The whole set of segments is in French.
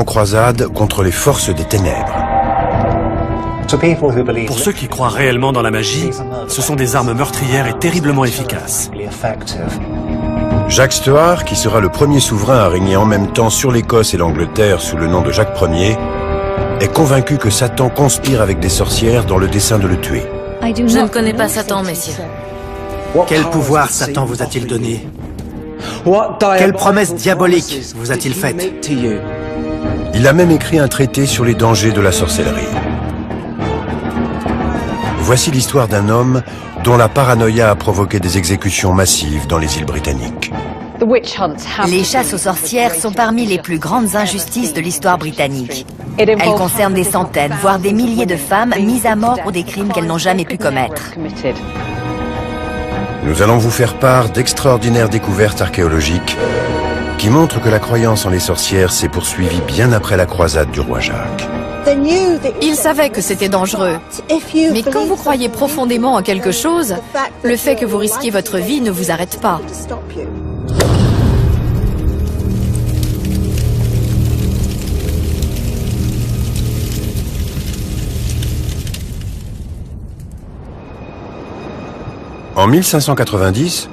en croisade contre les forces des ténèbres. Pour ceux qui croient réellement dans la magie, ce sont des armes meurtrières et terriblement efficaces. Jacques Stewart, qui sera le premier souverain à régner en même temps sur l'Écosse et l'Angleterre sous le nom de Jacques Ier, est convaincu que Satan conspire avec des sorcières dans le dessein de le tuer. Je ne connais pas Satan, messieurs. Quel pouvoir Satan vous a-t-il donné? Quelle promesse diabolique vous a-t-il faite? Il a même écrit un traité sur les dangers de la sorcellerie. Voici l'histoire d'un homme dont la paranoïa a provoqué des exécutions massives dans les îles britanniques. Les chasses aux sorcières sont parmi les plus grandes injustices de l'histoire britannique. Elles concernent des centaines, voire des milliers de femmes mises à mort pour des crimes qu'elles n'ont jamais pu commettre. Nous allons vous faire part d'extraordinaires découvertes archéologiques qui montrent que la croyance en les sorcières s'est poursuivie bien après la croisade du roi Jacques. Ils savaient que c'était dangereux. Mais quand vous croyez profondément en quelque chose, le fait que vous risquiez votre vie ne vous arrête pas. En 1590,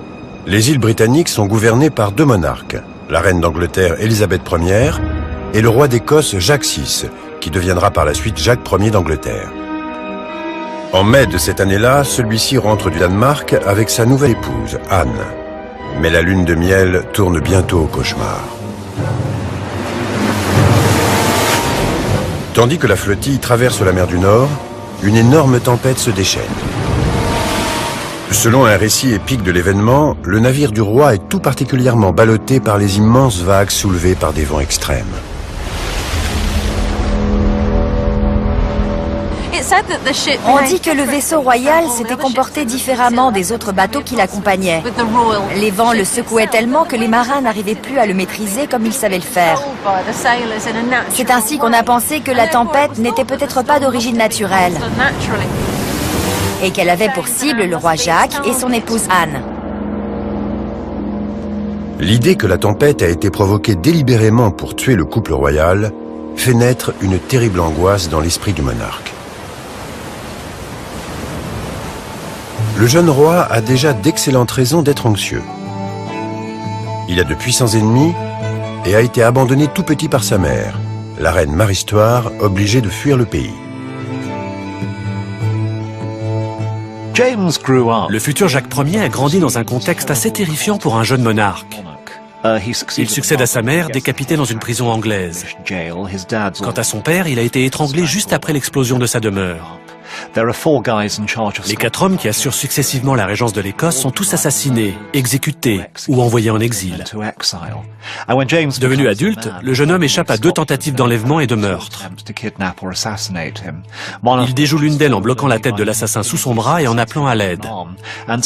les îles britanniques sont gouvernées par deux monarques, la reine d'Angleterre Élisabeth Ier et le roi d'Écosse Jacques VI, qui deviendra par la suite Jacques Ier d'Angleterre. En mai de cette année-là, celui-ci rentre du Danemark avec sa nouvelle épouse, Anne. Mais la lune de miel tourne bientôt au cauchemar. Tandis que la flottille traverse la mer du Nord, une énorme tempête se déchaîne. Selon un récit épique de l'événement, le navire du roi est tout particulièrement ballotté par les immenses vagues soulevées par des vents extrêmes. On dit que le vaisseau royal s'était comporté différemment des autres bateaux qui l'accompagnaient. Les vents le secouaient tellement que les marins n'arrivaient plus à le maîtriser comme ils savaient le faire. C'est ainsi qu'on a pensé que la tempête n'était peut-être pas d'origine naturelle et qu'elle avait pour cible le roi Jacques et son épouse Anne. L'idée que la tempête a été provoquée délibérément pour tuer le couple royal fait naître une terrible angoisse dans l'esprit du monarque. Le jeune roi a déjà d'excellentes raisons d'être anxieux. Il a de puissants ennemis et a été abandonné tout petit par sa mère, la reine Marie-Stuart, obligée de fuir le pays. Le futur Jacques Ier a grandi dans un contexte assez terrifiant pour un jeune monarque. Il succède à sa mère, décapitée dans une prison anglaise. Quant à son père, il a été étranglé juste après l'explosion de sa demeure. Les 4 hommes qui assurent successivement la régence de l'Écosse sont tous assassinés, exécutés ou envoyés en exil. Devenu adulte, le jeune homme échappe à 2 tentatives d'enlèvement et de meurtre. Il déjoue l'une d'elles en bloquant la tête de l'assassin sous son bras et en appelant à l'aide.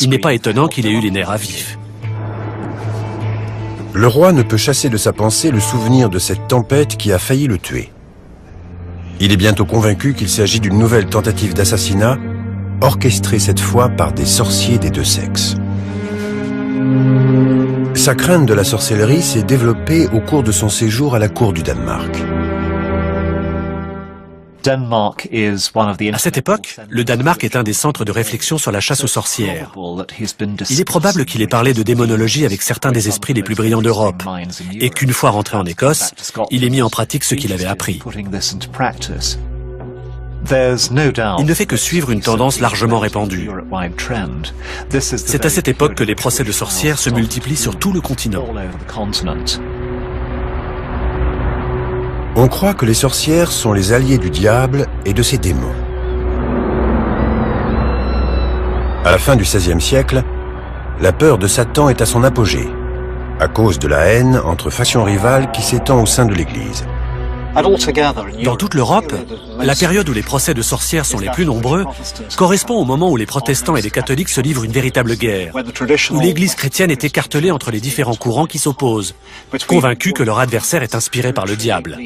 Il n'est pas étonnant qu'il ait eu les nerfs à vif. Le roi ne peut chasser de sa pensée le souvenir de cette tempête qui a failli le tuer. Il est bientôt convaincu qu'il s'agit d'une nouvelle tentative d'assassinat, orchestrée cette fois par des sorciers des 2 sexes. Sa crainte de la sorcellerie s'est développée au cours de son séjour à la cour du Danemark. À cette époque, le Danemark est un des centres de réflexion sur la chasse aux sorcières. Il est probable qu'il ait parlé de démonologie avec certains des esprits les plus brillants d'Europe, et qu'une fois rentré en Écosse, il ait mis en pratique ce qu'il avait appris. Il ne fait que suivre une tendance largement répandue. C'est à cette époque que les procès de sorcières se multiplient sur tout le continent. On croit que les sorcières sont les alliés du diable et de ses démons. À la fin du XVIe siècle, la peur de Satan est à son apogée, à cause de la haine entre factions rivales qui s'étend au sein de l'Église. Dans toute l'Europe, la période où les procès de sorcières sont les plus nombreux correspond au moment où les protestants et les catholiques se livrent une véritable guerre, où l'Église chrétienne est écartelée entre les différents courants qui s'opposent, convaincus que leur adversaire est inspiré par le diable.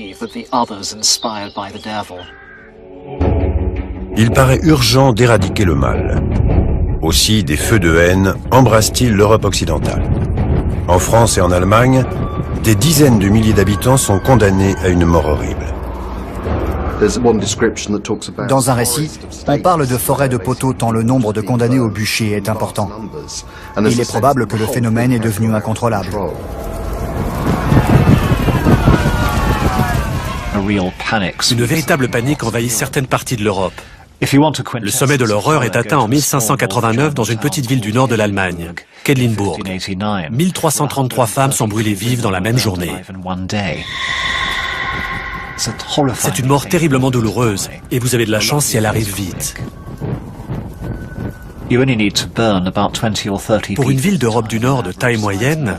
Il paraît urgent d'éradiquer le mal. Aussi, des feux de haine embrassent-ils l'Europe occidentale. En France et en Allemagne, des dizaines de milliers d'habitants sont condamnés à une mort horrible. Dans un récit, on parle de forêt de poteaux tant le nombre de condamnés au bûcher est important. Il est probable que le phénomène est devenu incontrôlable. Une véritable panique envahit certaines parties de l'Europe. Le sommet de l'horreur est atteint en 1589 dans une petite ville du nord de l'Allemagne, Quedlinburg. 1333 femmes sont brûlées vives dans la même journée. C'est une mort terriblement douloureuse, et vous avez de la chance si elle arrive vite. Pour une ville d'Europe du Nord de taille moyenne,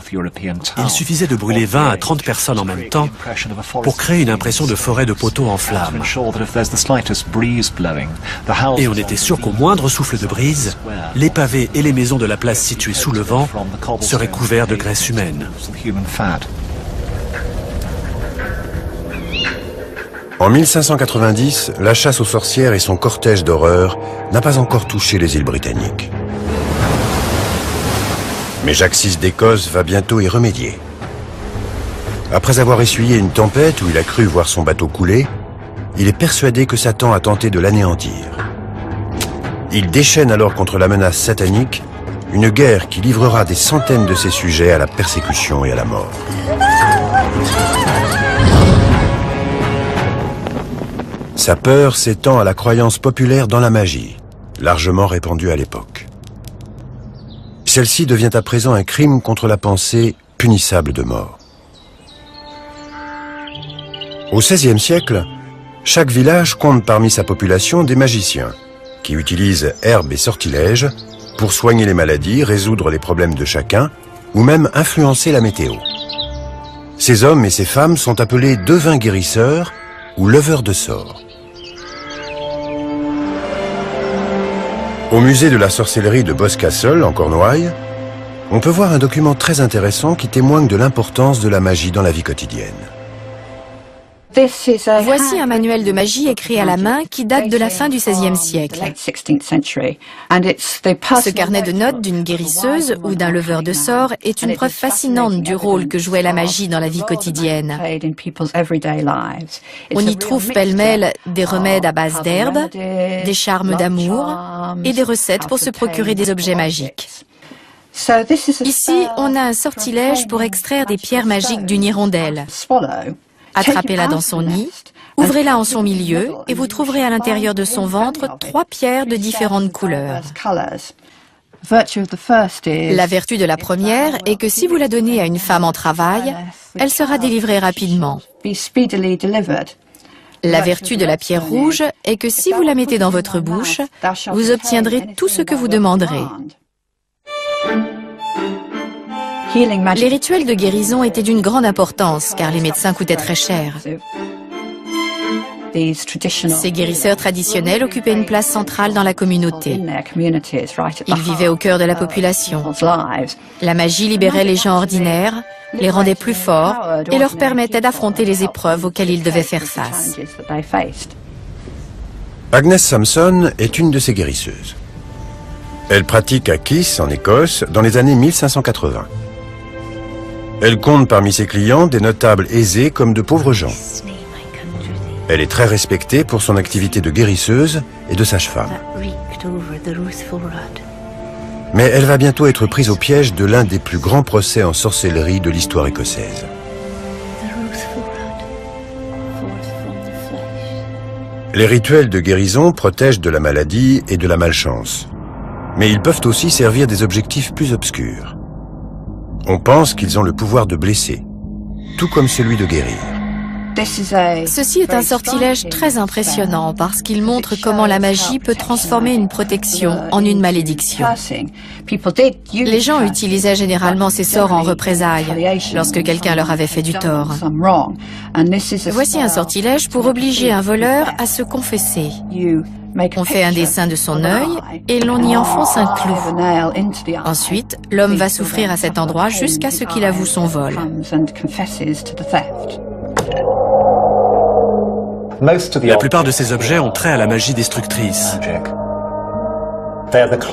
il suffisait de brûler 20 à 30 personnes en même temps pour créer une impression de forêt de poteaux en flammes. Et on était sûr qu'au moindre souffle de brise, les pavés et les maisons de la place située sous le vent seraient couverts de graisse humaine. En 1590, la chasse aux sorcières et son cortège d'horreur n'a pas encore touché les îles britanniques. Mais Jacques VI d'Écosse va bientôt y remédier. Après avoir essuyé une tempête où il a cru voir son bateau couler, il est persuadé que Satan a tenté de l'anéantir. Il déchaîne alors contre la menace satanique une guerre qui livrera des centaines de ses sujets à la persécution et à la mort. Sa peur s'étend à la croyance populaire dans la magie, largement répandue à l'époque. Celle-ci devient à présent un crime contre la pensée punissable de mort. Au XVIe siècle, chaque village compte parmi sa population des magiciens qui utilisent herbes et sortilèges pour soigner les maladies, résoudre les problèmes de chacun ou même influencer la météo. Ces hommes et ces femmes sont appelés devins guérisseurs ou leveurs de sorts. Au musée de la sorcellerie de Boscastle, en Cornouailles, on peut voir un document très intéressant qui témoigne de l'importance de la magie dans la vie quotidienne. Voici un manuel de magie écrit à la main qui date de la fin du XVIe siècle. Ce carnet de notes d'une guérisseuse ou d'un leveur de sorts est une preuve fascinante du rôle que jouait la magie dans la vie quotidienne. On y trouve pêle-mêle des remèdes à base d'herbes, des charmes d'amour et des recettes pour se procurer des objets magiques. Ici, on a un sortilège pour extraire des pierres magiques d'une hirondelle. Attrapez-la dans son nid, ouvrez-la en son milieu et vous trouverez à l'intérieur de son ventre 3 pierres de différentes couleurs. La vertu de la première est que si vous la donnez à une femme en travail, elle sera délivrée rapidement. La vertu de la pierre rouge est que si vous la mettez dans votre bouche, vous obtiendrez tout ce que vous demanderez. Les rituels de guérison étaient d'une grande importance car les médecins coûtaient très cher. Ces guérisseurs traditionnels occupaient une place centrale dans la communauté. Ils vivaient au cœur de la population. La magie libérait les gens ordinaires, les rendait plus forts et leur permettait d'affronter les épreuves auxquelles ils devaient faire face. Agnes Sampson est une de ces guérisseuses. Elle pratique à Kiss, en Écosse, dans les années 1580. Elle compte parmi ses clients des notables aisés comme de pauvres gens. Elle est très respectée pour son activité de guérisseuse et de sage-femme. Mais elle va bientôt être prise au piège de l'un des plus grands procès en sorcellerie de l'histoire écossaise. Les rituels de guérison protègent de la maladie et de la malchance. Mais ils peuvent aussi servir des objectifs plus obscurs. On pense qu'ils ont le pouvoir de blesser, tout comme celui de guérir. Ceci est un sortilège très impressionnant parce qu'il montre comment la magie peut transformer une protection en une malédiction. Les gens utilisaient généralement ces sorts en représailles lorsque quelqu'un leur avait fait du tort. Voici un sortilège pour obliger un voleur à se confesser. On fait un dessin de son œil et l'on y enfonce un clou. Ensuite, l'homme va souffrir à cet endroit jusqu'à ce qu'il avoue son vol. La plupart de ces objets ont trait à la magie destructrice.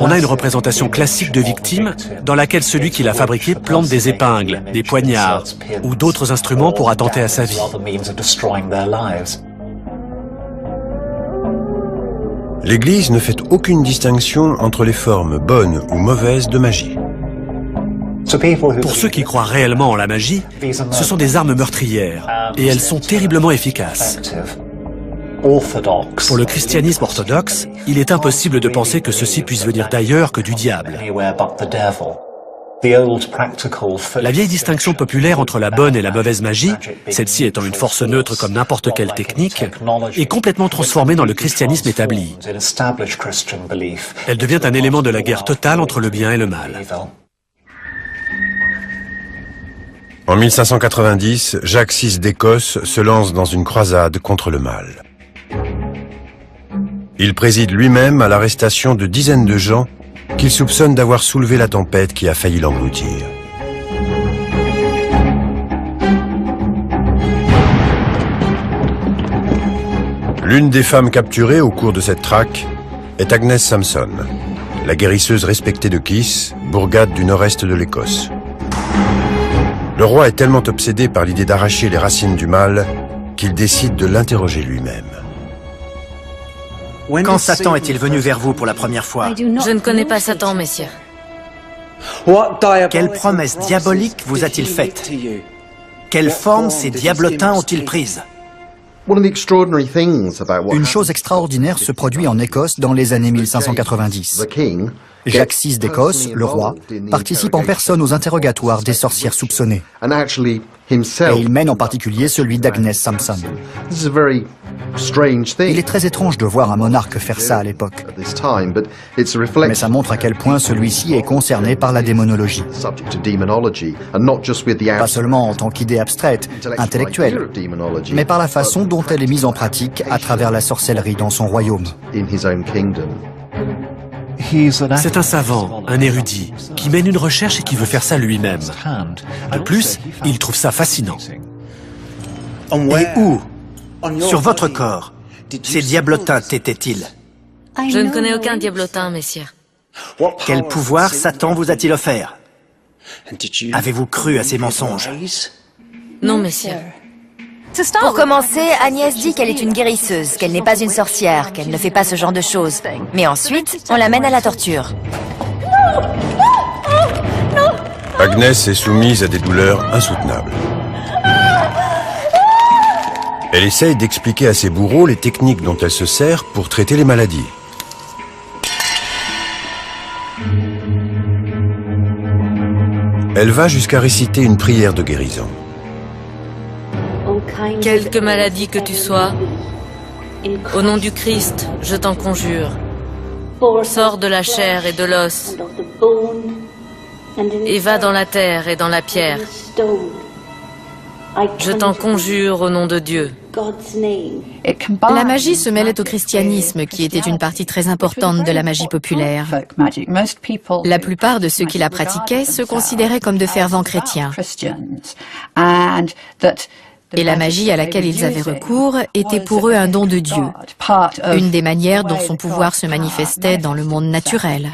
On a une représentation classique de victime dans laquelle celui qui l'a fabriqué plante des épingles, des poignards ou d'autres instruments pour attenter à sa vie. L'Église ne fait aucune distinction entre les formes bonnes ou mauvaises de magie. Pour ceux qui croient réellement en la magie, ce sont des armes meurtrières et elles sont terriblement efficaces. Pour le christianisme orthodoxe, il est impossible de penser que ceci puisse venir d'ailleurs que du diable. La vieille distinction populaire entre la bonne et la mauvaise magie, celle-ci étant une force neutre comme n'importe quelle technique, est complètement transformée dans le christianisme établi. Elle devient un élément de la guerre totale entre le bien et le mal. En 1590, Jacques VI d'Écosse se lance dans une croisade contre le mal. Il préside lui-même à l'arrestation de dizaines de gens qu'il soupçonne d'avoir soulevé la tempête qui a failli l'engloutir. L'une des femmes capturées au cours de cette traque est Agnès Sampson, la guérisseuse respectée de Kiss, bourgade du nord-est de l'Écosse. Le roi est tellement obsédé par l'idée d'arracher les racines du mal qu'il décide de l'interroger lui-même. Quand Satan est-il venu vers vous pour la première fois? Je ne connais pas Satan, messieurs. Quelle promesse diabolique vous a-t-il faite? Quelle forme ces diablotins ont-ils prise? Une chose extraordinaire se produit en Écosse dans les années 1590. Jacques VI d'Écosse, le roi, participe en personne aux interrogatoires des sorcières soupçonnées. Et il mène en particulier celui d'Agnès Sampson. Il est très étrange de voir un monarque faire ça à l'époque. Mais ça montre à quel point celui-ci est concerné par la démonologie. Pas seulement en tant qu'idée abstraite, intellectuelle, mais par la façon dont elle est mise en pratique à travers la sorcellerie dans son royaume. C'est un savant, un érudit, qui mène une recherche et qui veut faire ça lui-même. De plus, il trouve ça fascinant. Et où? Sur votre corps, ces diablotins t'étaient-ils? Je ne connais aucun diablotin, messieurs. Quel pouvoir Satan vous a-t-il offert? Avez-vous cru à ces mensonges? Non, messieurs. Pour commencer, Agnès dit qu'elle est une guérisseuse, qu'elle n'est pas une sorcière, qu'elle ne fait pas ce genre de choses. Mais ensuite, on l'amène à la torture. Agnès est soumise à des douleurs insoutenables. Elle essaye d'expliquer à ses bourreaux les techniques dont elle se sert pour traiter les maladies. Elle va jusqu'à réciter une prière de guérison. Quelque maladie que tu sois, au nom du Christ, je t'en conjure, sors de la chair et de l'os, et va dans la terre et dans la pierre. Je t'en conjure au nom de Dieu. La magie se mêlait au christianisme, qui était une partie très importante de la magie populaire. La plupart de ceux qui la pratiquaient se considéraient comme de fervents chrétiens. Et la magie à laquelle ils avaient recours était pour eux un don de Dieu, une des manières dont son pouvoir se manifestait dans le monde naturel.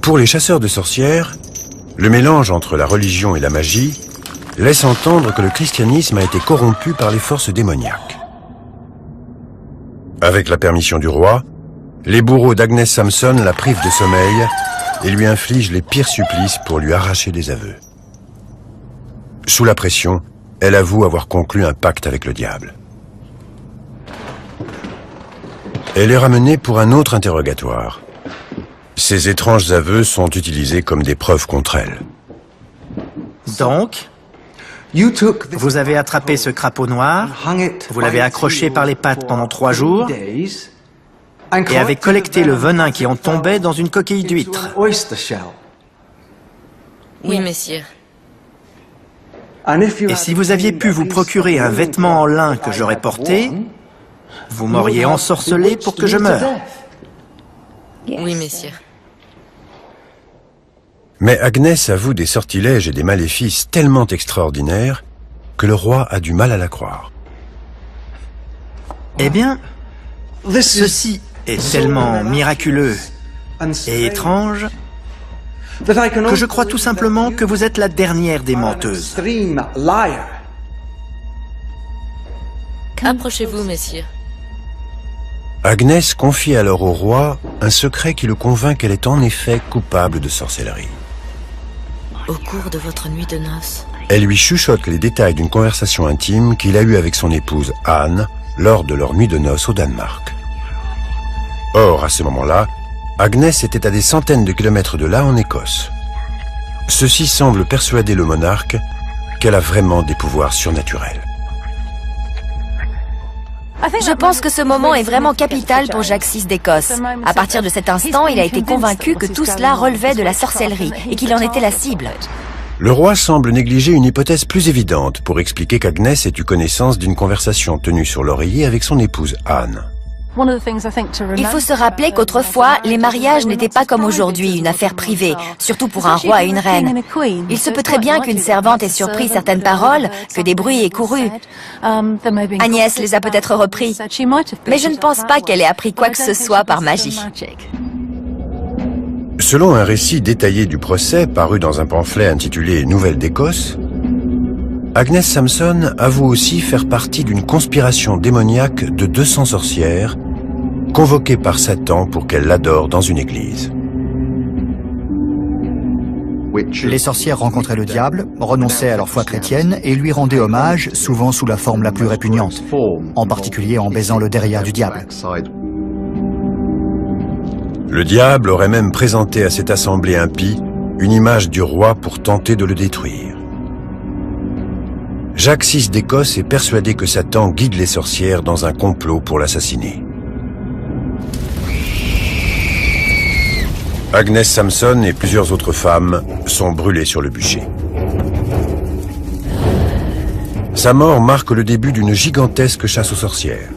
Pour les chasseurs de sorcières, le mélange entre la religion et la magie laisse entendre que le christianisme a été corrompu par les forces démoniaques. Avec la permission du roi, les bourreaux d'Agnès Sampson la privent de sommeil et lui infligent les pires supplices pour lui arracher des aveux. Sous la pression, elle avoue avoir conclu un pacte avec le diable. Elle est ramenée pour un autre interrogatoire. Ces étranges aveux sont utilisés comme des preuves contre elle. Donc, vous avez attrapé ce crapaud noir, vous l'avez accroché par les pattes pendant 3 jours, et avez collecté le venin qui en tombait dans une coquille d'huître. Oui, messieurs. Et si vous aviez pu vous procurer un vêtement en lin que j'aurais porté, vous m'auriez ensorcelé pour que je meure. Oui, messieurs. Mais Agnès avoue des sortilèges et des maléfices tellement extraordinaires que le roi a du mal à la croire. Eh bien, ceci est tellement miraculeux et étrange que je crois tout simplement que vous êtes la dernière des menteuses. Approchez-vous, messieurs. Agnès confie alors au roi un secret qui le convainc qu'elle est en effet coupable de sorcellerie. Au cours de votre nuit de noces, Elle lui chuchote les détails d'une conversation intime qu'il a eue avec son épouse Anne lors de leur nuit de noces au Danemark. Or, à ce moment-là, Agnès était à des centaines de kilomètres de là en Écosse. Ceci semble persuader le monarque qu'elle a vraiment des pouvoirs surnaturels. Je pense que ce moment est vraiment capital pour Jacques VI d'Écosse. À partir de cet instant, il a été convaincu que tout cela relevait de la sorcellerie et qu'il en était la cible. Le roi semble négliger une hypothèse plus évidente pour expliquer qu'Agnès ait eu connaissance d'une conversation tenue sur l'oreiller avec son épouse Anne. Il faut se rappeler qu'autrefois, les mariages n'étaient pas comme aujourd'hui, une affaire privée, surtout pour un roi et une reine. Il se peut très bien qu'une servante ait surpris certaines paroles, que des bruits aient couru. Agnès les a peut-être repris, mais je ne pense pas qu'elle ait appris quoi que ce soit par magie. Selon un récit détaillé du procès paru dans un pamphlet intitulé « Nouvelles d'Écosse », Agnès Samson avoue aussi faire partie d'une conspiration démoniaque de 200 sorcières, convoquées par Satan pour qu'elles l'adorent dans une église. Les sorcières rencontraient le diable, renonçaient à leur foi chrétienne et lui rendaient hommage, souvent sous la forme la plus répugnante, en particulier en baisant le derrière du diable. Le diable aurait même présenté à cette assemblée impie une image du roi pour tenter de le détruire. Jacques VI d'Écosse est persuadé que Satan guide les sorcières dans un complot pour l'assassiner. Agnès Samson et plusieurs autres femmes sont brûlées sur le bûcher. Sa mort marque le début d'une gigantesque chasse aux sorcières.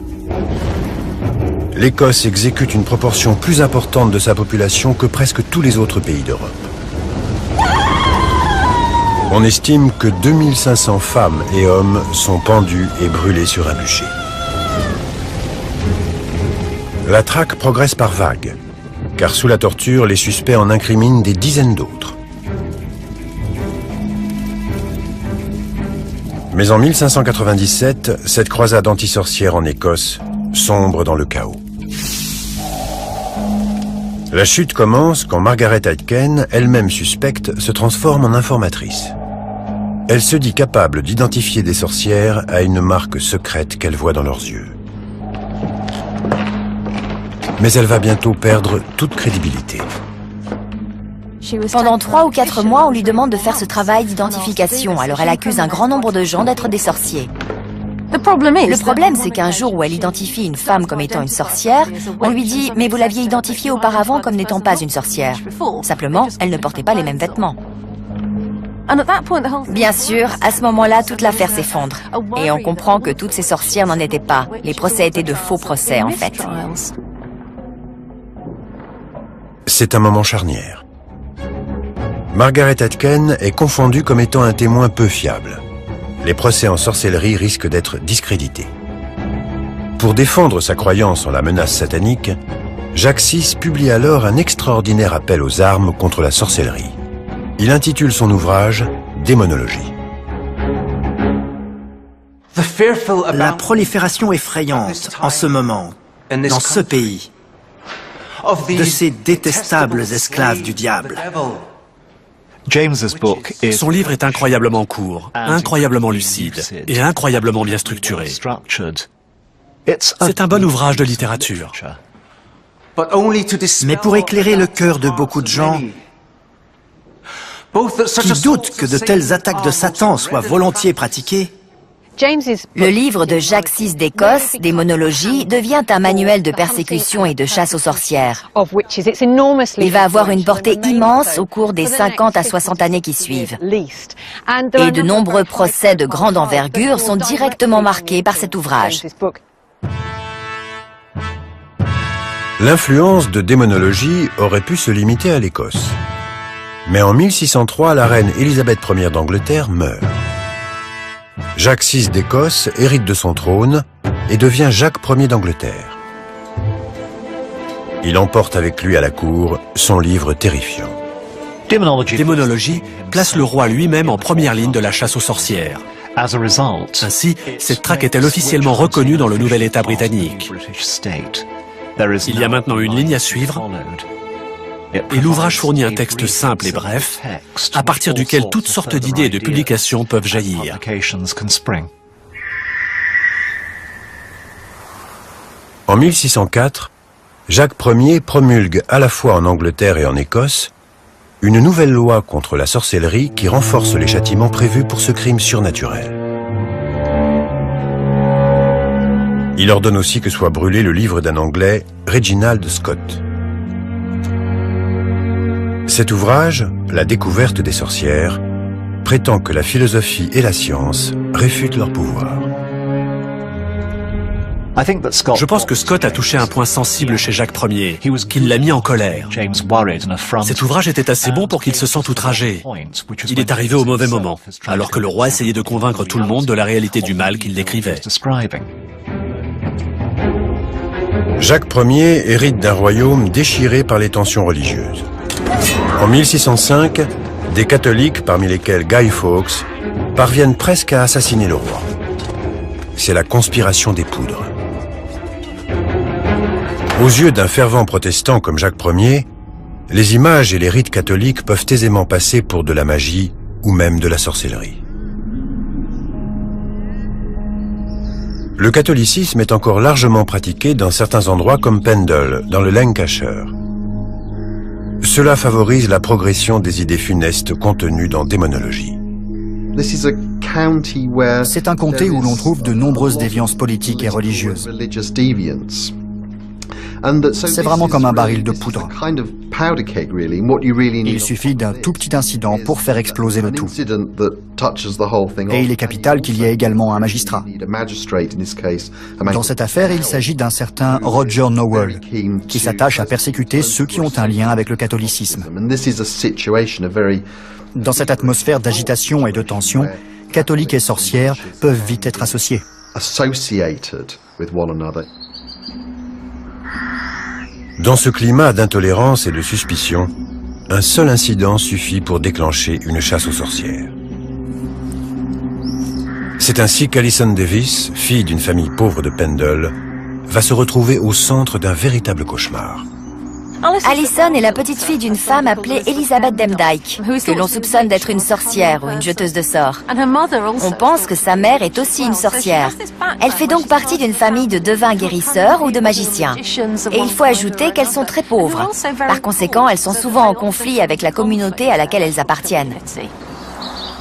L'Écosse exécute une proportion plus importante de sa population que presque tous les autres pays d'Europe. On estime que 2500 femmes et hommes sont pendus et brûlés sur un bûcher. La traque progresse par vagues, car sous la torture, les suspects en incriminent des dizaines d'autres. Mais en 1597, cette croisade anti-sorcière en Écosse sombre dans le chaos. La chute commence quand Margaret Aitken, elle-même suspecte, se transforme en informatrice. Elle se dit capable d'identifier des sorcières à une marque secrète qu'elle voit dans leurs yeux. Mais elle va bientôt perdre toute crédibilité. Pendant 3 ou 4 mois, on lui demande de faire ce travail d'identification, alors elle accuse un grand nombre de gens d'être des sorciers. Le problème, c'est qu'un jour où elle identifie une femme comme étant une sorcière, on lui dit « Mais vous l'aviez identifiée auparavant comme n'étant pas une sorcière. » Simplement, elle ne portait pas les mêmes vêtements. Bien sûr, à ce moment-là, toute l'affaire s'effondre. Et on comprend que toutes ces sorcières n'en étaient pas. Les procès étaient de faux procès, en fait. C'est un moment charnière. Margaret Aitken est confondue comme étant un témoin peu fiable. Les procès en sorcellerie risquent d'être discrédités. Pour défendre sa croyance en la menace satanique, Jacques VI publie alors un extraordinaire appel aux armes contre la sorcellerie. Il intitule son ouvrage « Démonologie ». La prolifération effrayante en ce moment, dans ce pays, de ces détestables esclaves du diable. Son livre est incroyablement court, incroyablement lucide et incroyablement bien structuré. C'est un bon ouvrage de littérature. Mais pour éclairer le cœur de beaucoup de gens qui doutent que de telles attaques de Satan soient volontiers pratiquées, Le livre de Jacques VI d'Écosse, Démonologie, devient un manuel de persécution et de chasse aux sorcières. Il va avoir une portée immense au cours des 50 à 60 années qui suivent. Et de nombreux procès de grande envergure sont directement marqués par cet ouvrage. L'influence de Démonologie aurait pu se limiter à l'Écosse. Mais en 1603, la reine Élisabeth Ier d'Angleterre meurt. Jacques VI d'Écosse hérite de son trône et devient Jacques Ier d'Angleterre. Il emporte avec lui à la cour son livre terrifiant. Démonologie place le roi lui-même en première ligne de la chasse aux sorcières. Ainsi, cette traque est-elle officiellement reconnue dans le nouvel État britannique. Il y a maintenant une ligne à suivre, et l'ouvrage fournit un texte simple et bref, à partir duquel toutes sortes d'idées et de publications peuvent jaillir. En 1604, Jacques Ier promulgue à la fois en Angleterre et en Écosse une nouvelle loi contre la sorcellerie qui renforce les châtiments prévus pour ce crime surnaturel. Il ordonne aussi que soit brûlé le livre d'un Anglais, Reginald Scott. Cet ouvrage, La découverte des sorcières, prétend que la philosophie et la science réfutent leur pouvoir. Je pense que Scott a touché un point sensible chez Jacques Ier, qu'il l'a mis en colère. Cet ouvrage était assez bon pour qu'il se sente outragé. Il est arrivé au mauvais moment, alors que le roi essayait de convaincre tout le monde de la réalité du mal qu'il décrivait. Jacques Ier hérite d'un royaume déchiré par les tensions religieuses. En 1605, des catholiques, parmi lesquels Guy Fawkes, parviennent presque à assassiner le roi. C'est la conspiration des poudres. Aux yeux d'un fervent protestant comme Jacques Ier, les images et les rites catholiques peuvent aisément passer pour de la magie ou même de la sorcellerie. Le catholicisme est encore largement pratiqué dans certains endroits comme Pendle, dans le Lancashire. Cela favorise la progression des idées funestes contenues dans Démonologie. C'est un comté où l'on trouve de nombreuses déviances politiques et religieuses. C'est vraiment comme un baril de poudre. Il suffit d'un tout petit incident pour faire exploser le tout. Et il est capital qu'il y ait également un magistrat. Dans cette affaire, il s'agit d'un certain Roger Nowell, qui s'attache à persécuter ceux qui ont un lien avec le catholicisme. Dans cette atmosphère d'agitation et de tension, catholiques et sorcières peuvent vite être associés. Dans ce climat d'intolérance et de suspicion, un seul incident suffit pour déclencher une chasse aux sorcières. C'est ainsi qu'Alison Davis, fille d'une famille pauvre de Pendle, va se retrouver au centre d'un véritable cauchemar. Alison est la petite fille d'une femme appelée Elizabeth Demdike, que l'on soupçonne d'être une sorcière ou une jeteuse de sorts. On pense que sa mère est aussi une sorcière. Elle fait donc partie d'une famille de devins guérisseurs ou de magiciens. Et il faut ajouter qu'elles sont très pauvres. Par conséquent, elles sont souvent en conflit avec la communauté à laquelle elles appartiennent.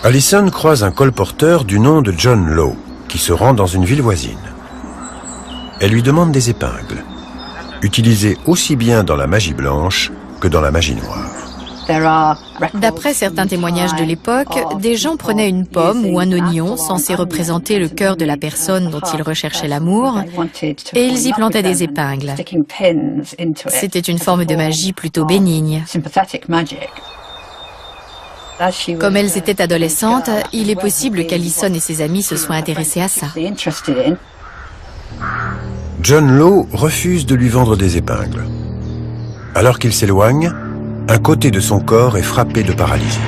Alison croise un colporteur du nom de John Law, qui se rend dans une ville voisine. Elle lui demande des épingles, utilisées aussi bien dans la magie blanche que dans la magie noire. D'après certains témoignages de l'époque, des gens prenaient une pomme ou un oignon censé représenter le cœur de la personne dont ils recherchaient l'amour et ils y plantaient des épingles. C'était une forme de magie plutôt bénigne. Comme elles étaient adolescentes, il est possible qu'Alison et ses amis se soient intéressés à ça. John Law refuse de lui vendre des épingles. Alors qu'il s'éloigne, un côté de son corps est frappé de paralysie.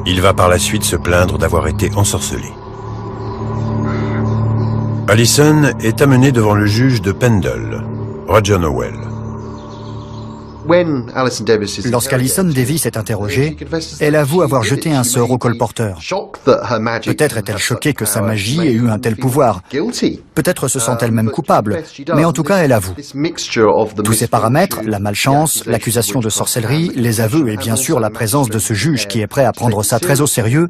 Il va par la suite se plaindre d'avoir été ensorcelé. Alison est amenée devant le juge de Pendle, Roger Nowell. Lorsqu'Alison Davis est interrogée, elle avoue avoir jeté un sort au colporteur. Peut-être est-elle choquée que sa magie ait eu un tel pouvoir. Peut-être se sent-elle même coupable, mais en tout cas elle avoue. Tous ces paramètres, la malchance, l'accusation de sorcellerie, les aveux et bien sûr la présence de ce juge qui est prêt à prendre ça très au sérieux,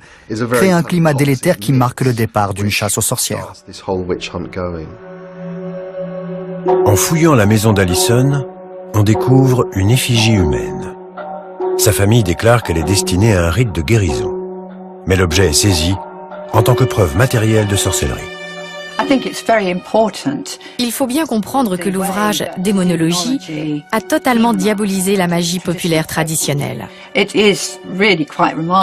créent un climat délétère qui marque le départ d'une chasse aux sorcières. En fouillant la maison d'Alison, on découvre une effigie humaine. Sa famille déclare qu'elle est destinée à un rite de guérison. Mais l'objet est saisi en tant que preuve matérielle de sorcellerie. Il faut bien comprendre que l'ouvrage Démonologie a totalement diabolisé la magie populaire traditionnelle. Il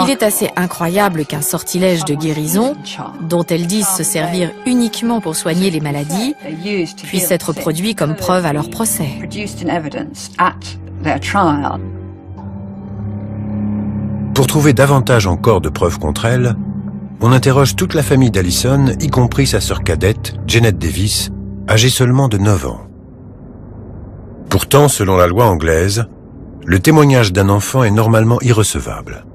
est assez incroyable qu'un sortilège de guérison, dont elles disent se servir uniquement pour soigner les maladies, puisse être produit comme preuve à leur procès. Pour trouver davantage encore de preuves contre elle, on interroge toute la famille d'Allison, y compris sa sœur cadette, Janet Davis, âgée seulement de 9 ans. Pourtant, selon la loi anglaise, le témoignage d'un enfant est normalement irrecevable.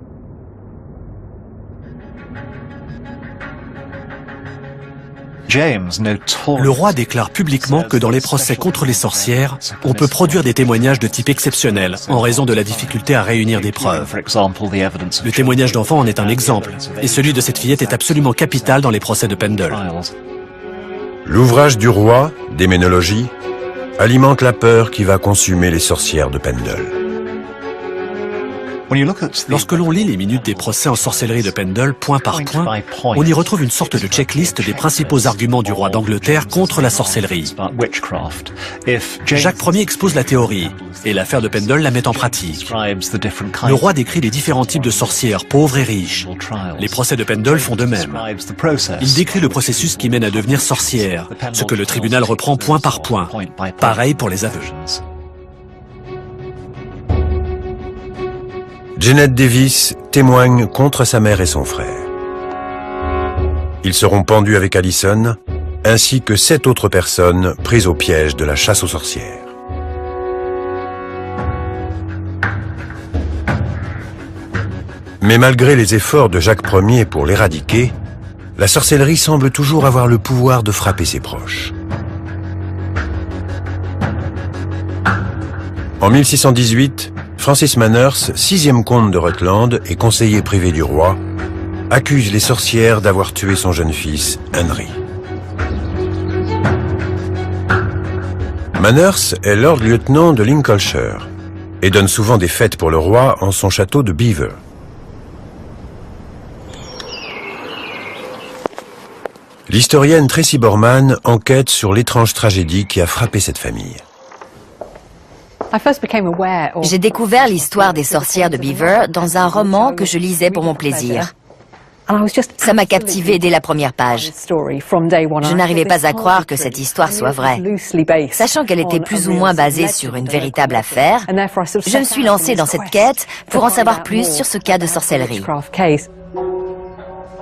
Le roi déclare publiquement que dans les procès contre les sorcières, on peut produire des témoignages de type exceptionnel en raison de la difficulté à réunir des preuves. Le témoignage d'enfant en est un exemple, et celui de cette fillette est absolument capital dans les procès de Pendle. L'ouvrage du roi, Démonologie, alimente la peur qui va consumer les sorcières de Pendle. Lorsque l'on lit les minutes des procès en sorcellerie de Pendle, point par point, on y retrouve une sorte de checklist des principaux arguments du roi d'Angleterre contre la sorcellerie. Jacques Ier expose la théorie, et l'affaire de Pendle la met en pratique. Le roi décrit les différents types de sorcières, pauvres et riches. Les procès de Pendle font de même. Il décrit le processus qui mène à devenir sorcière, ce que le tribunal reprend point par point. Pareil pour les aveux. Janet Davis témoigne contre sa mère et son frère. Ils seront pendus avec Allison, ainsi que 7 autres personnes prises au piège de la chasse aux sorcières. Mais malgré les efforts de Jacques Ier pour l'éradiquer, la sorcellerie semble toujours avoir le pouvoir de frapper ses proches. En 1618, Francis Manners, 6e comte de Rutland et conseiller privé du roi, accuse les sorcières d'avoir tué son jeune fils, Henry. Manners est lord-lieutenant de Lincolnshire et donne souvent des fêtes pour le roi en son château de Belvoir. L'historienne Tracy Borman enquête sur l'étrange tragédie qui a frappé cette famille. J'ai découvert l'histoire des sorcières de Belvoir dans un roman que je lisais pour mon plaisir. Ça m'a captivé dès la première page. Je n'arrivais pas à croire que cette histoire soit vraie. Sachant qu'elle était plus ou moins basée sur une véritable affaire, je me suis lancée dans cette quête pour en savoir plus sur ce cas de sorcellerie.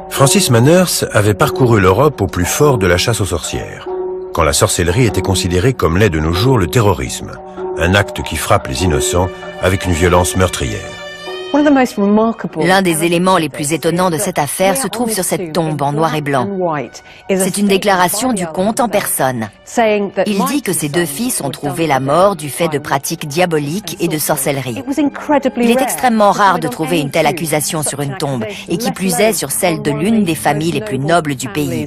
Francis Manners avait parcouru l'Europe au plus fort de la chasse aux sorcières, quand la sorcellerie était considérée comme l'est de nos jours le terrorisme, un acte qui frappe les innocents avec une violence meurtrière. L'un des éléments les plus étonnants de cette affaire se trouve sur cette tombe en noir et blanc. C'est une déclaration du comte en personne. Il dit que ses 2 fils ont trouvé la mort du fait de pratiques diaboliques et de sorcellerie. Il est extrêmement rare de trouver une telle accusation sur une tombe, et qui plus est sur celle de l'une des familles les plus nobles du pays.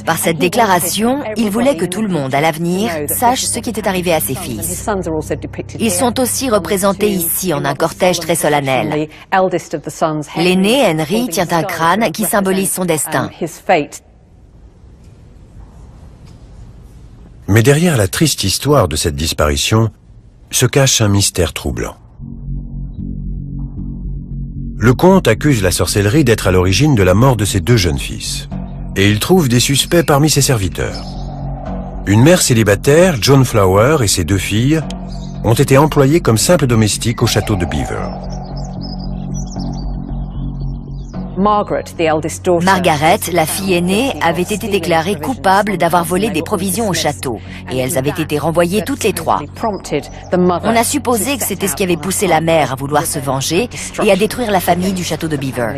Par cette déclaration, il voulait que tout le monde, à l'avenir, sache ce qui était arrivé à ses fils. Ils sont aussi représentés ici en un cortège très solennel. L'aîné, Henry, tient un crâne qui symbolise son destin. Mais derrière la triste histoire de cette disparition, se cache un mystère troublant. Le comte accuse la sorcellerie d'être à l'origine de la mort de ses 2 jeunes fils. Et il trouve des suspects parmi ses serviteurs. Une mère célibataire, Joan Flower, et ses 2 filles ont été employées comme simples domestiques au château de Belvoir. Margaret, la fille aînée, avait été déclarée coupable d'avoir volé des provisions au château, et elles avaient été renvoyées toutes les 3. On a supposé que c'était ce qui avait poussé la mère à vouloir se venger et à détruire la famille du château de Belvoir.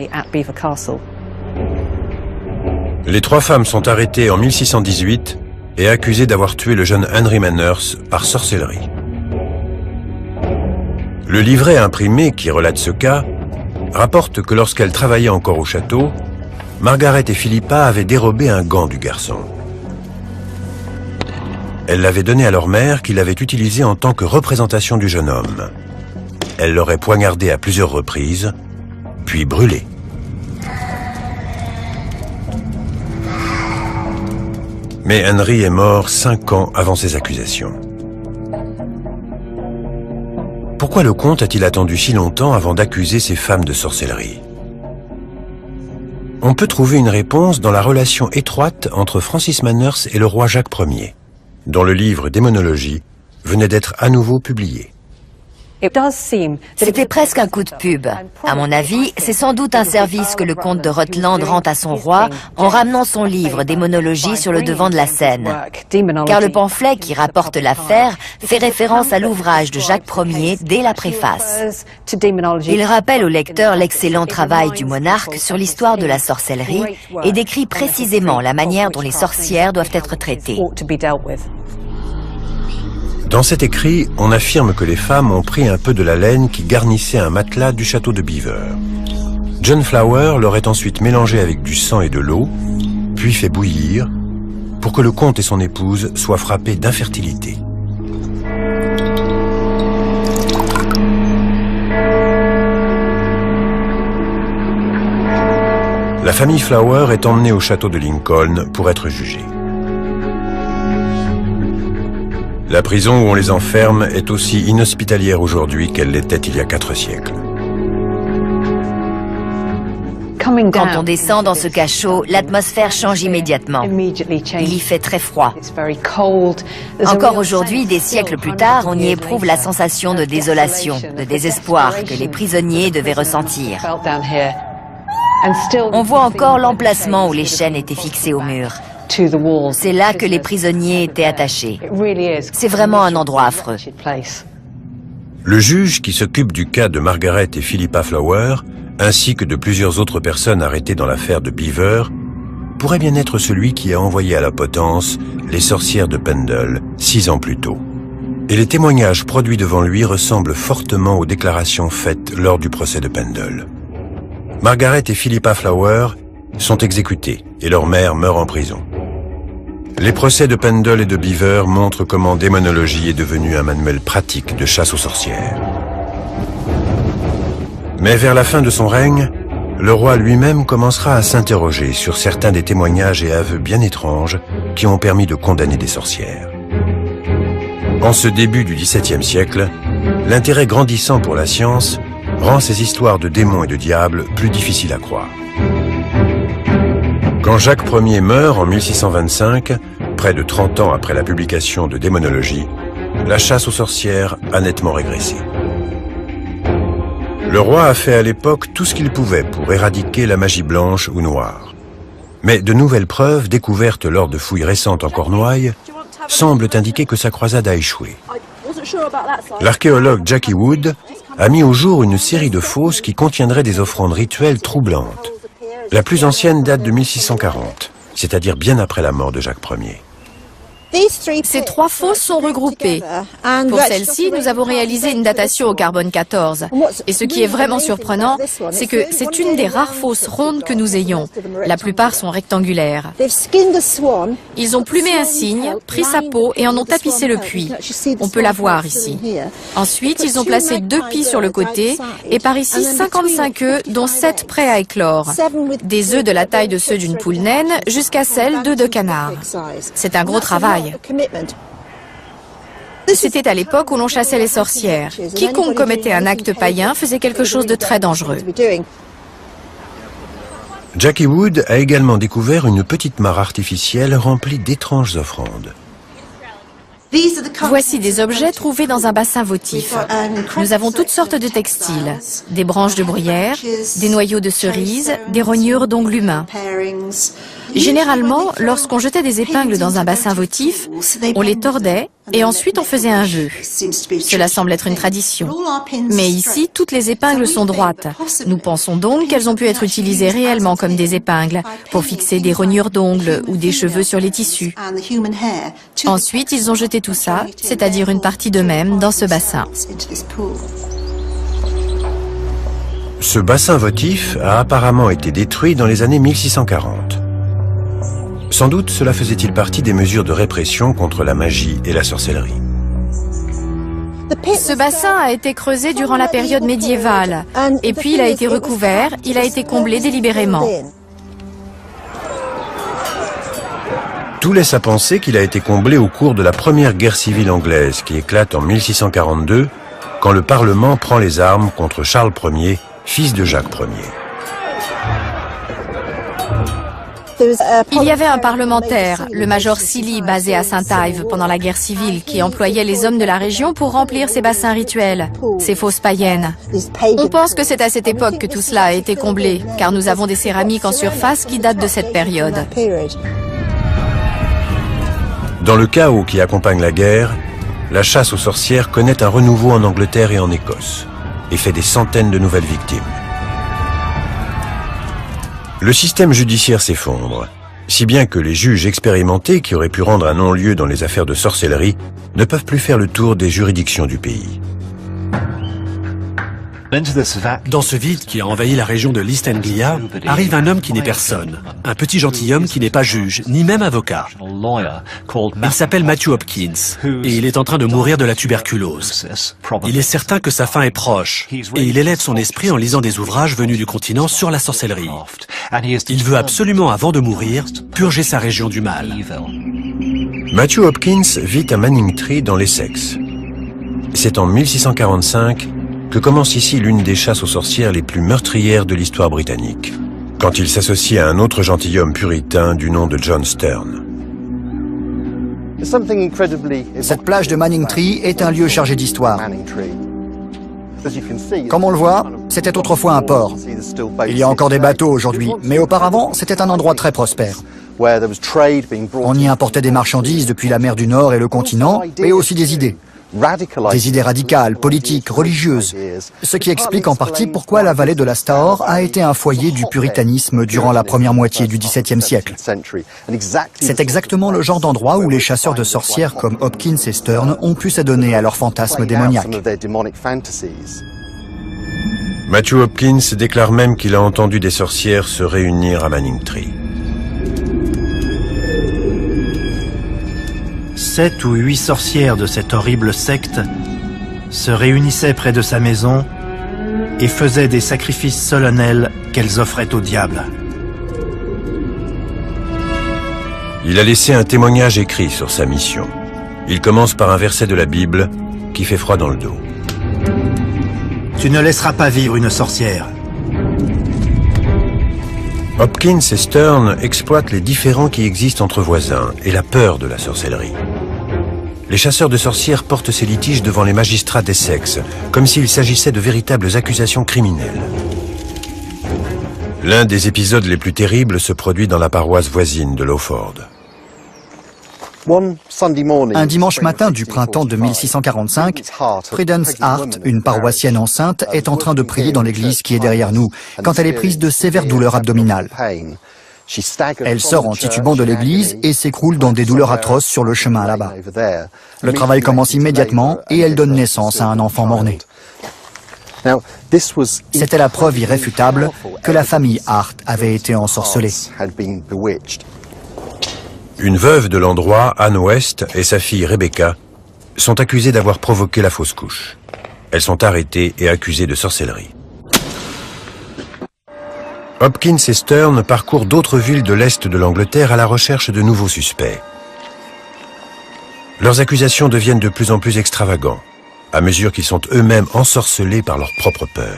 Les 3 femmes sont arrêtées en 1618 et accusées d'avoir tué le jeune Henry Manners par sorcellerie. Le livret imprimé qui relate ce cas rapporte que lorsqu'elles travaillaient encore au château, Margaret et Philippa avaient dérobé un gant du garçon. Elles l'avaient donné à leur mère qui l'avait utilisé en tant que représentation du jeune homme. Elle l'aurait poignardé à plusieurs reprises, puis brûlé. Mais Henry est mort 5 ans avant ces accusations. Pourquoi le comte a-t-il attendu si longtemps avant d'accuser ces femmes de sorcellerie? On peut trouver une réponse dans la relation étroite entre Francis Manners et le roi Jacques Ier, dont le livre Démonologie venait d'être à nouveau publié. C'était presque un coup de pub. À mon avis, c'est sans doute un service que le comte de Rutland rend à son roi en ramenant son livre Démonologie sur le devant de la scène. Car le pamphlet qui rapporte l'affaire fait référence à l'ouvrage de Jacques Ier dès la préface. Il rappelle au lecteur l'excellent travail du monarque sur l'histoire de la sorcellerie et décrit précisément la manière dont les sorcières doivent être traitées. Dans cet écrit, on affirme que les femmes ont pris un peu de la laine qui garnissait un matelas du château de Beaver. John Flower l'aurait ensuite mélangé avec du sang et de l'eau, puis fait bouillir, pour que le comte et son épouse soient frappés d'infertilité. La famille Flower est emmenée au château de Lincoln pour être jugée. La prison où on les enferme est aussi inhospitalière aujourd'hui qu'elle l'était il y a 4 siècles. Quand on descend dans ce cachot, l'atmosphère change immédiatement. Il y fait très froid. Encore aujourd'hui, des siècles plus tard, on y éprouve la sensation de désolation, de désespoir que les prisonniers devaient ressentir. On voit encore l'emplacement où les chaînes étaient fixées au mur. C'est là que les prisonniers étaient attachés. C'est vraiment un endroit affreux. Le juge qui s'occupe du cas de Margaret et Philippa Flower, ainsi que de plusieurs autres personnes arrêtées dans l'affaire de Beaver, pourrait bien être celui qui a envoyé à la potence les sorcières de Pendle 6 ans plus tôt. Et les témoignages produits devant lui ressemblent fortement aux déclarations faites lors du procès de Pendle. Margaret et Philippa Flower sont exécutées et leur mère meurt en prison. Les procès de Pendle et de Beaver montrent comment démonologie est devenue un manuel pratique de chasse aux sorcières. Mais vers la fin de son règne, le roi lui-même commencera à s'interroger sur certains des témoignages et aveux bien étranges qui ont permis de condamner des sorcières. En ce début du XVIIe siècle, l'intérêt grandissant pour la science rend ces histoires de démons et de diables plus difficiles à croire. Quand Jacques Ier meurt en 1625, près de 30 ans après la publication de Démonologie, la chasse aux sorcières a nettement régressé. Le roi a fait à l'époque tout ce qu'il pouvait pour éradiquer la magie blanche ou noire. Mais de nouvelles preuves, découvertes lors de fouilles récentes en Cornouailles, semblent indiquer que sa croisade a échoué. L'archéologue Jackie Wood a mis au jour une série de fosses qui contiendraient des offrandes rituelles troublantes. La plus ancienne date de 1640, c'est-à-dire bien après la mort de Jacques Ier. Ces 3 fosses sont regroupées. Pour celle-ci, nous avons réalisé une datation au carbone 14. Et ce qui est vraiment surprenant, c'est que c'est une des rares fosses rondes que nous ayons. La plupart sont rectangulaires. Ils ont plumé un cygne, pris sa peau et en ont tapissé le puits. On peut la voir ici. Ensuite, ils ont placé 2 pies sur le côté et par ici 55 œufs, dont 7 prêts à éclore. Des œufs de la taille de ceux d'une poule naine jusqu'à celle d'œufs de canard. C'est un gros travail. C'était à l'époque où l'on chassait les sorcières. Quiconque commettait un acte païen faisait quelque chose de très dangereux. Jackie Wood a également découvert une petite mare artificielle remplie d'étranges offrandes. Voici des objets trouvés dans un bassin votif. Nous avons toutes sortes de textiles, des branches de bruyère, des noyaux de cerises, des rognures d'ongles humains. Généralement, lorsqu'on jetait des épingles dans un bassin votif, on les tordait et ensuite on faisait un vœu. Cela semble être une tradition. Mais ici, toutes les épingles sont droites. Nous pensons donc qu'elles ont pu être utilisées réellement comme des épingles pour fixer des rognures d'ongles ou des cheveux sur les tissus. Ensuite, ils ont jeté tout ça, c'est-à-dire une partie d'eux-mêmes, dans ce bassin. Ce bassin votif a apparemment été détruit dans les années 1640. Sans doute cela faisait-il partie des mesures de répression contre la magie et la sorcellerie. Ce bassin a été creusé durant la période médiévale, et puis il a été recouvert, il a été comblé délibérément. Tout laisse à penser qu'il a été comblé au cours de la première guerre civile anglaise qui éclate en 1642, quand le Parlement prend les armes contre Charles Ier, fils de Jacques Ier. Il y avait un parlementaire, le major Silly, basé à Saint-Ives pendant la guerre civile, qui employait les hommes de la région pour remplir ses bassins rituels, ces fosses païennes. On pense que c'est à cette époque que tout cela a été comblé, car nous avons des céramiques en surface qui datent de cette période. Dans le chaos qui accompagne la guerre, la chasse aux sorcières connaît un renouveau en Angleterre et en Écosse, et fait des centaines de nouvelles victimes. Le système judiciaire s'effondre, si bien que les juges expérimentés qui auraient pu rendre un non-lieu dans les affaires de sorcellerie ne peuvent plus faire le tour des juridictions du pays. Dans ce vide qui a envahi la région de l'East Anglia, arrive un homme qui n'est personne, un petit gentilhomme qui n'est pas juge, ni même avocat. Il s'appelle Matthew Hopkins, et il est en train de mourir de la tuberculose. Il est certain que sa fin est proche, et il élève son esprit en lisant des ouvrages venus du continent sur la sorcellerie. Il veut absolument, avant de mourir, purger sa région du mal. Matthew Hopkins vit à Manningtree dans l'Essex. C'est en 1645 que commence ici l'une des chasses aux sorcières les plus meurtrières de l'histoire britannique, quand il s'associe à un autre gentilhomme puritain du nom de John Stern. Cette plage de Manningtree est un lieu chargé d'histoire. Comme on le voit, c'était autrefois un port. Il y a encore des bateaux aujourd'hui, mais auparavant, c'était un endroit très prospère. On y importait des marchandises depuis la mer du Nord et le continent, mais aussi des idées. Des idées radicales, politiques, religieuses, ce qui explique en partie pourquoi la vallée de la Stahor a été un foyer du puritanisme durant la première moitié du XVIIe siècle. C'est exactement le genre d'endroit où les chasseurs de sorcières comme Hopkins et Stern ont pu s'adonner à leurs fantasmes démoniaques. Matthew Hopkins déclare même qu'il a entendu des sorcières se réunir à Manningtree. 7 ou 8 sorcières de cette horrible secte se réunissaient près de sa maison et faisaient des sacrifices solennels qu'elles offraient au diable. Il a laissé un témoignage écrit sur sa mission. Il commence par un verset de la Bible qui fait froid dans le dos. Tu ne laisseras pas vivre une sorcière. Hopkins et Stern exploitent les différends qui existent entre voisins et la peur de la sorcellerie. Les chasseurs de sorcières portent ces litiges devant les magistrats d'Essex, comme s'il s'agissait de véritables accusations criminelles. L'un des épisodes les plus terribles se produit dans la paroisse voisine de Lawford. Un dimanche matin du printemps de 1645, Prudence Hart, une paroissienne enceinte, est en train de prier dans l'église qui est derrière nous, quand elle est prise de sévères douleurs abdominales. Elle sort en titubant de l'église et s'écroule dans des douleurs atroces sur le chemin là-bas. Le travail commence immédiatement et elle donne naissance à un enfant mort-né. C'était la preuve irréfutable que la famille Hart avait été ensorcelée. Une veuve de l'endroit, Anne West, et sa fille Rebecca sont accusées d'avoir provoqué la fausse couche. Elles sont arrêtées et accusées de sorcellerie. Hopkins et Stern parcourent d'autres villes de l'Est de l'Angleterre à la recherche de nouveaux suspects. Leurs accusations deviennent de plus en plus extravagants, à mesure qu'ils sont eux-mêmes ensorcelés par leur propre peur.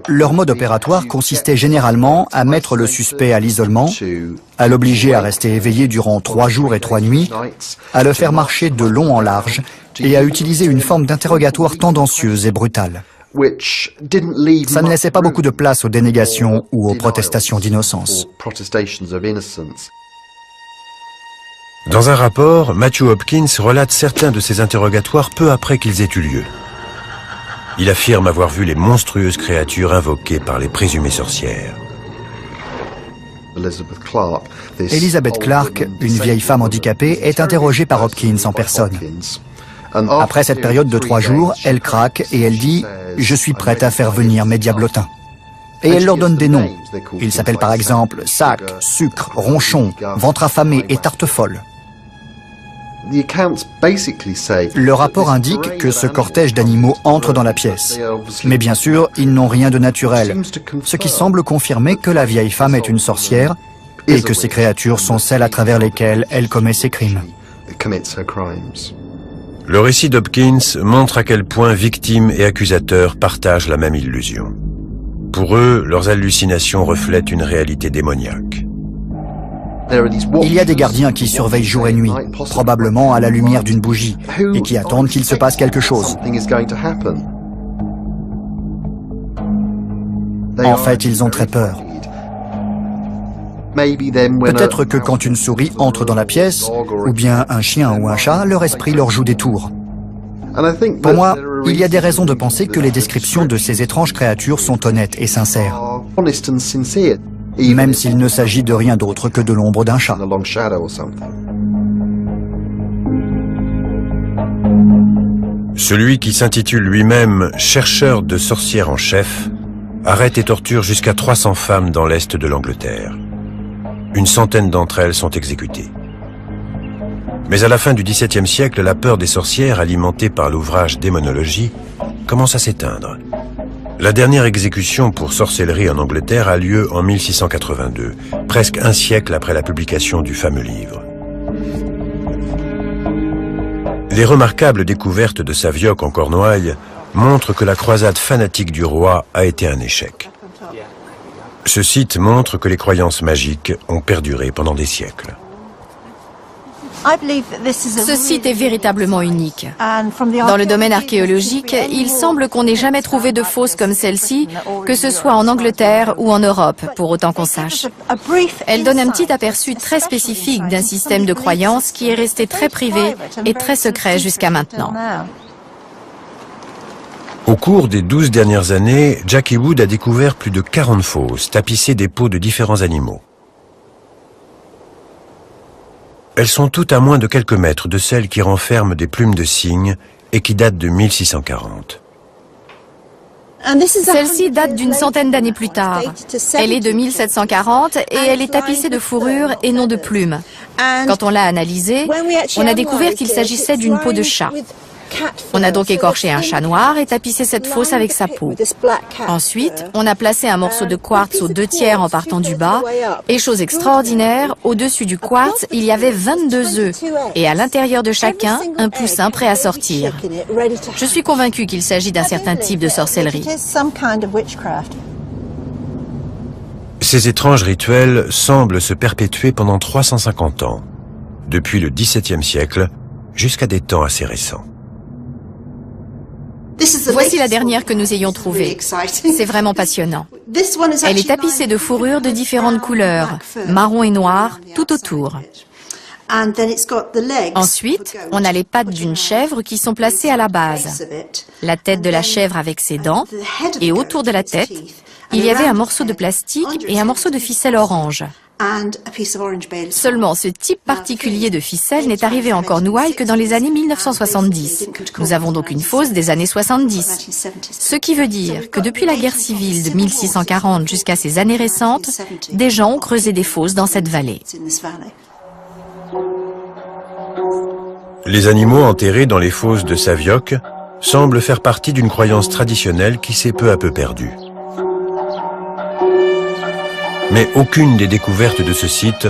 Leur mode opératoire consistait généralement à mettre le suspect à l'isolement, à l'obliger à rester éveillé durant 3 jours et 3 nuits, à le faire marcher de long en large et à utiliser une forme d'interrogatoire tendancieuse et brutale. Ça ne laissait pas beaucoup de place aux dénégations ou aux protestations d'innocence. Dans un rapport, Matthew Hopkins relate certains de ces interrogatoires peu après qu'ils aient eu lieu. Il affirme avoir vu les monstrueuses créatures invoquées par les présumées sorcières. Elizabeth Clark, une vieille femme handicapée, est interrogée par Hopkins en personne. Après cette période de 3 jours, elle craque et elle dit « Je suis prête à faire venir mes diablotins ». Et elle leur donne des noms. Ils s'appellent par exemple Sac, Sucre, Ronchon, Ventre affamé et Tarte folle. Le rapport indique que ce cortège d'animaux entre dans la pièce. Mais bien sûr, ils n'ont rien de naturel, ce qui semble confirmer que la vieille femme est une sorcière et que ces créatures sont celles à travers lesquelles elle commet ses crimes. Le récit d'Hopkins montre à quel point victimes et accusateurs partagent la même illusion. Pour eux, leurs hallucinations reflètent une réalité démoniaque. Il y a des gardiens qui surveillent jour et nuit, probablement à la lumière d'une bougie, et qui attendent qu'il se passe quelque chose. En fait, ils ont très peur. Peut-être que quand une souris entre dans la pièce, ou bien un chien ou un chat, leur esprit leur joue des tours. Pour moi, il y a des raisons de penser que les descriptions de ces étranges créatures sont honnêtes et sincères, même s'il ne s'agit de rien d'autre que de l'ombre d'un chat. Celui qui s'intitule lui-même « chercheur de sorcières en chef » arrête et torture jusqu'à 300 femmes dans l'est de l'Angleterre. Une centaine d'entre elles sont exécutées. Mais à la fin du XVIIe siècle, la peur des sorcières, alimentée par l'ouvrage Démonologie, commence à s'éteindre. La dernière exécution pour sorcellerie en Angleterre a lieu en 1682, presque un siècle après la publication du fameux livre. Les remarquables découvertes de Savioc en Cornouailles montrent que la croisade fanatique du roi a été un échec. Ce site montre que les croyances magiques ont perduré pendant des siècles. Ce site est véritablement unique. Dans le domaine archéologique, il semble qu'on n'ait jamais trouvé de fosses comme celle-ci, que ce soit en Angleterre ou en Europe, pour autant qu'on sache. Elle donne un petit aperçu très spécifique d'un système de croyances qui est resté très privé et très secret jusqu'à maintenant. Au cours des 12 dernières années, Jackie Wood a découvert plus de 40 fosses tapissées des peaux de différents animaux. Elles sont toutes à moins de quelques mètres de celles qui renferment des plumes de cygne et qui datent de 1640. Celle-ci date d'une centaine d'années plus tard. Elle est de 1740 et elle est tapissée de fourrure et non de plumes. Quand on l'a analysée, on a découvert qu'il s'agissait d'une peau de chat. On a donc écorché un chat noir et tapissé cette fosse avec sa peau. Ensuite, on a placé un morceau de quartz aux 2/3 en partant du bas. Et chose extraordinaire, au-dessus du quartz, il y avait 22 œufs. Et à l'intérieur de chacun, un poussin prêt à sortir. Je suis convaincue qu'il s'agit d'un certain type de sorcellerie. Ces étranges rituels semblent se perpétuer pendant 350 ans, depuis le XVIIe siècle jusqu'à des temps assez récents. Voici la dernière que nous ayons trouvée. C'est vraiment passionnant. Elle est tapissée de fourrures de différentes couleurs, marron et noir, tout autour. Ensuite, on a les pattes d'une chèvre qui sont placées à la base. La tête de la chèvre avec ses dents, et autour de la tête, il y avait un morceau de plastique et un morceau de ficelle orange. Seulement, ce type particulier de ficelle n'est arrivé en Cornouailles que dans les années 1970. Nous avons donc une fosse des années 70. Ce qui veut dire que depuis la guerre civile de 1640 jusqu'à ces années récentes, des gens ont creusé des fosses dans cette vallée. Les animaux enterrés dans les fosses de Savioc semblent faire partie d'une croyance traditionnelle qui s'est peu à peu perdue. Mais aucune des découvertes de ce site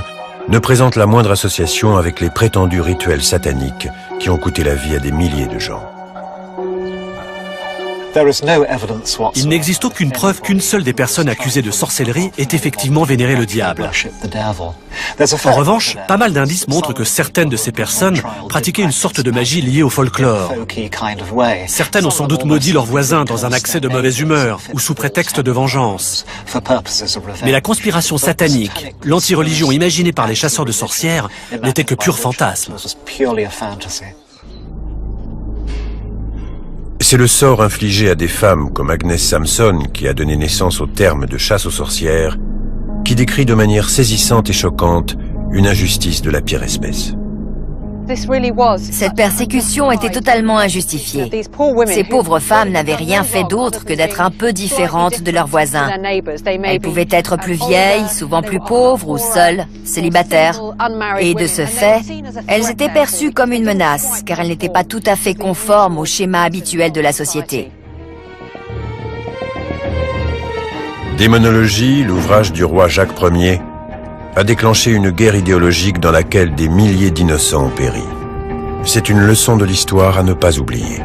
ne présente la moindre association avec les prétendus rituels sataniques qui ont coûté la vie à des milliers de gens. Il n'existe aucune preuve qu'une seule des personnes accusées de sorcellerie ait effectivement vénéré le diable. En revanche, pas mal d'indices montrent que certaines de ces personnes pratiquaient une sorte de magie liée au folklore. Certaines ont sans doute maudit leurs voisins dans un accès de mauvaise humeur ou sous prétexte de vengeance. Mais la conspiration satanique, l'anti-religion imaginée par les chasseurs de sorcières, n'était que pur fantasme. C'est le sort infligé à des femmes comme Agnès Samson, qui a donné naissance au terme de chasse aux sorcières, qui décrit de manière saisissante et choquante une injustice de la pire espèce. Cette persécution était totalement injustifiée. Ces pauvres femmes n'avaient rien fait d'autre que d'être un peu différentes de leurs voisins. Elles pouvaient être plus vieilles, souvent plus pauvres ou seules, célibataires. Et de ce fait, elles étaient perçues comme une menace, car elles n'étaient pas tout à fait conformes au schéma habituel de la société. Démonologie, l'ouvrage du roi Jacques Ier, a déclenché une guerre idéologique dans laquelle des milliers d'innocents ont péri. C'est une leçon de l'histoire à ne pas oublier.